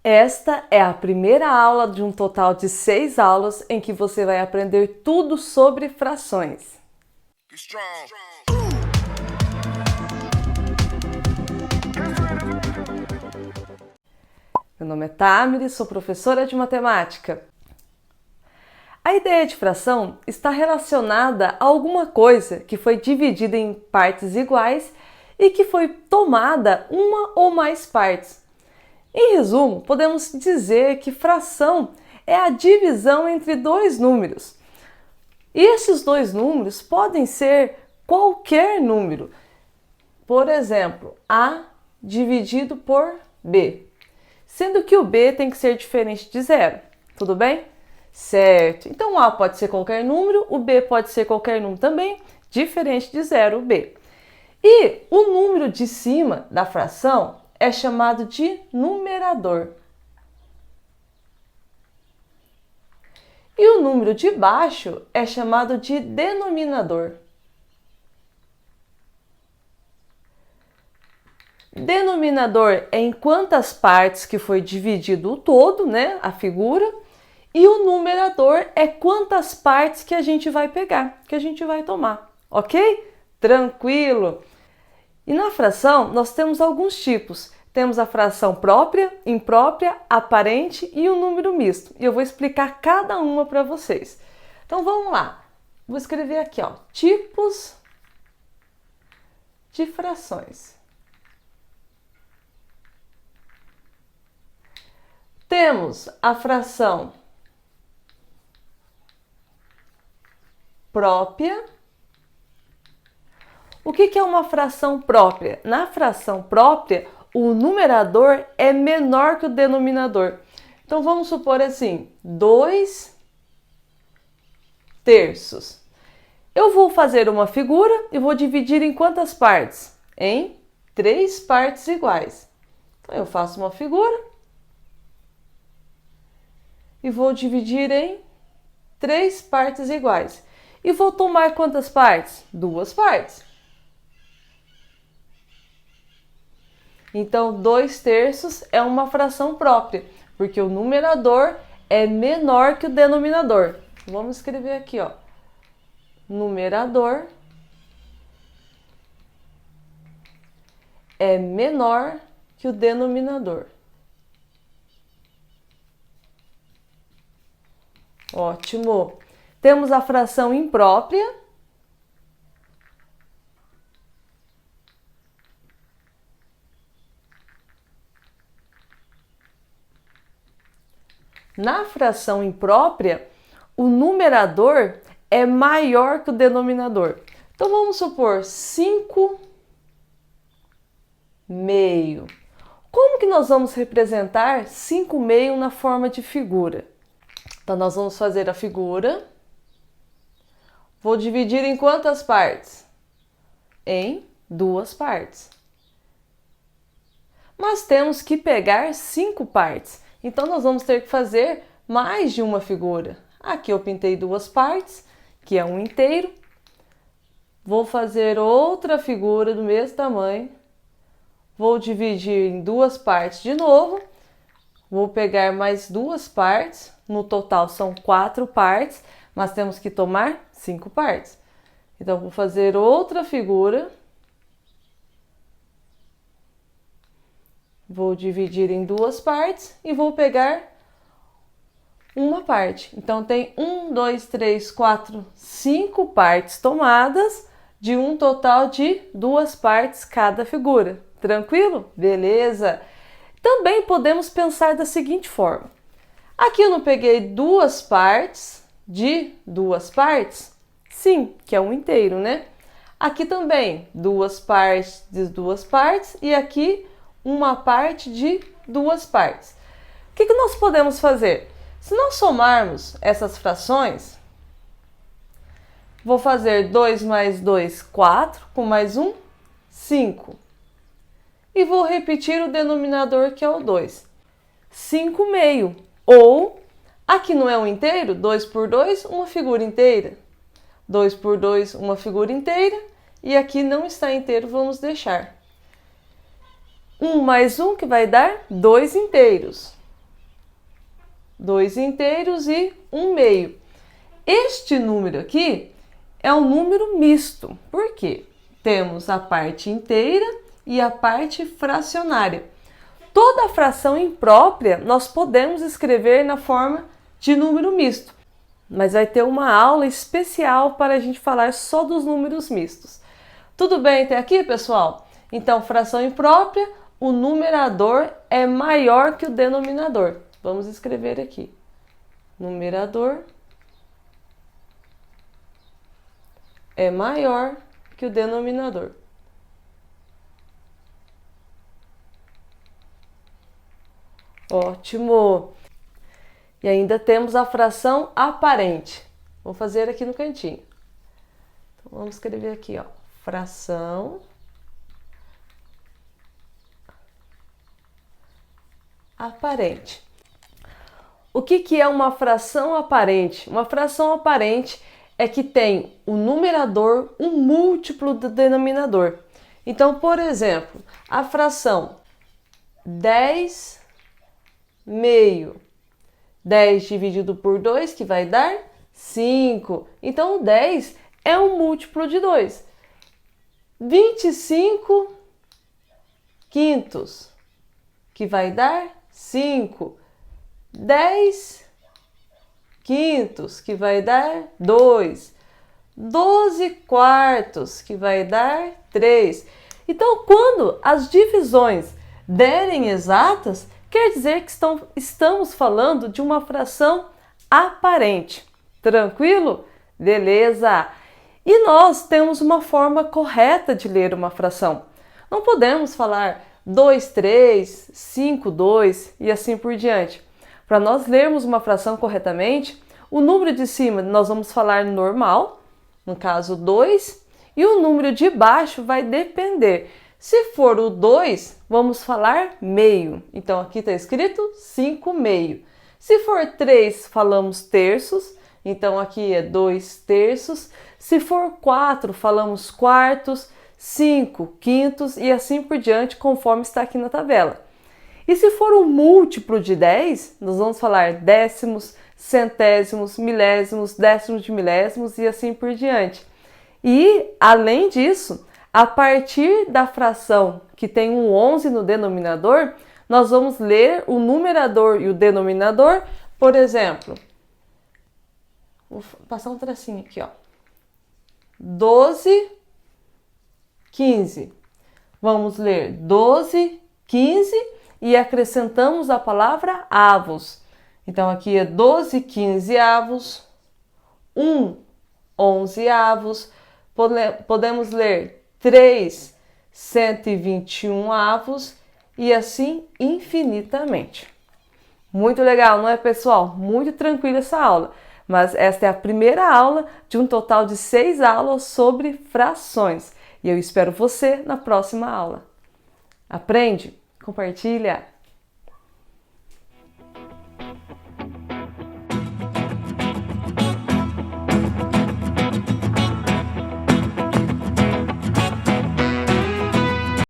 Esta é a primeira aula de um total de 6 aulas em que você vai aprender tudo sobre frações. Meu nome é Tamiri, sou professora de matemática. A ideia de fração está relacionada a alguma coisa que foi dividida em partes iguais e que foi tomada uma ou mais partes. Em resumo, podemos dizer que fração é a divisão entre dois números. E esses dois números podem ser qualquer número. Por exemplo, A dividido por B. Sendo que o B tem que ser diferente de zero. Tudo bem? Certo. Então, o A pode ser qualquer número, o B pode ser qualquer número também, diferente de zero, o B. E o número de cima da fração é chamado de numerador. E o número de baixo é chamado de denominador. Denominador é em quantas partes que foi dividido o todo, né, a figura, e o numerador é quantas partes que a gente vai pegar, que a gente vai tomar, ok? Tranquilo! E na fração nós temos alguns tipos. Temos a fração própria, imprópria, aparente e o número misto. E eu vou explicar cada uma para vocês. Então vamos lá. Vou escrever aqui, ó, tipos de frações. Temos a fração própria. O que é uma fração própria? Na fração própria, o numerador é menor que o denominador. Então vamos supor assim, 2 terços. Eu vou fazer uma figura e vou dividir em quantas partes? Em 3 partes iguais. Então eu faço uma figura e vou dividir em 3 partes iguais. E vou tomar quantas partes? 2 partes. Então, 2 terços é uma fração própria, porque o numerador é menor que o denominador. Vamos escrever aqui, ó. Numerador é menor que o denominador. Ótimo! Temos a fração imprópria. Na fração imprópria, o numerador é maior que o denominador. Então, vamos supor 5 meio. Como que nós vamos representar 5 meio na forma de figura? Então, nós vamos fazer a figura. Vou dividir em quantas partes? Em 2 partes. Mas temos que pegar 5 partes. Então, nós vamos ter que fazer mais de uma figura. Aqui eu pintei 2 partes, que é um inteiro. Vou fazer outra figura do mesmo tamanho. Vou dividir em 2 partes de novo. Vou pegar mais 2 partes. No total são 4 partes, mas temos que tomar 5 partes. Então, vou fazer outra figura. Vou dividir em 2 partes e vou pegar uma parte. Então, tem 1, 2, 3, 4, 5 partes tomadas de um total de 2 partes cada figura. Tranquilo? Beleza! Também podemos pensar da seguinte forma. Aqui eu não peguei 2 partes de 2 partes? Sim, que é um inteiro, né? Aqui também 2 partes de 2 partes e aqui uma parte de 2 partes. O que nós podemos fazer? Se nós somarmos essas frações, vou fazer 2 mais 2, 4, com mais 1, 5. E vou repetir o denominador, que é o 2. 5 meio. Ou, aqui não é um inteiro, 2 por 2, uma figura inteira. 2 por 2, uma figura inteira. E aqui não está inteiro, vamos deixar. 1 mais 1, que vai dar 2 inteiros. 2 inteiros e 1 meio. Este número aqui é um número misto. Por quê? Temos a parte inteira e a parte fracionária. Toda fração imprópria nós podemos escrever na forma de número misto, mas vai ter uma aula especial para a gente falar só dos números mistos. Tudo bem até aqui, pessoal? Então, fração imprópria, o numerador é maior que o denominador. Vamos escrever aqui. Numerador é maior que o denominador. Ótimo! E ainda temos a fração aparente. Vou fazer aqui no cantinho. Então, vamos escrever aqui, ó, fração aparente. O que é uma fração aparente? Uma fração aparente é que tem o numerador um múltiplo do denominador. Então, por exemplo, a fração 10 meio. 10 dividido por 2, que vai dar 5. Então, o 10 é um múltiplo de 2. 25 quintos, que vai dar 5. 10 quintos, que vai dar 2. 12 quartos, que vai dar 3. Então, quando as divisões derem exatas, quer dizer que estamos falando de uma fração aparente. Tranquilo? Beleza! E nós temos uma forma correta de ler uma fração. Não podemos falar 2, 3, 5, 2 e assim por diante. Para nós lermos uma fração corretamente, o número de cima nós vamos falar normal, no caso 2, e o número de baixo vai depender. Se for o 2, vamos falar meio. Então, aqui está escrito 5 meio. Se for 3, falamos terços. Então, aqui é 2 terços. Se for 4, falamos quartos, 5 quintos e assim por diante, conforme está aqui na tabela. E se for um múltiplo de 10, nós vamos falar décimos, centésimos, milésimos, décimos de milésimos e assim por diante. E, além disso, a partir da fração que tem um 11 no denominador, nós vamos ler o numerador e o denominador. Por exemplo, vou passar um tracinho aqui, ó. 12, 15. Vamos ler 12, 15 e acrescentamos a palavra avos. Então, aqui é 12 quinzeavos, 11 avos. Podemos ler 3 121 avos e assim infinitamente. Muito legal, não é, pessoal? Muito tranquila essa aula. Mas esta é a primeira aula de um total de 6 aulas sobre frações. E eu espero você na próxima aula. Aprende? Compartilha!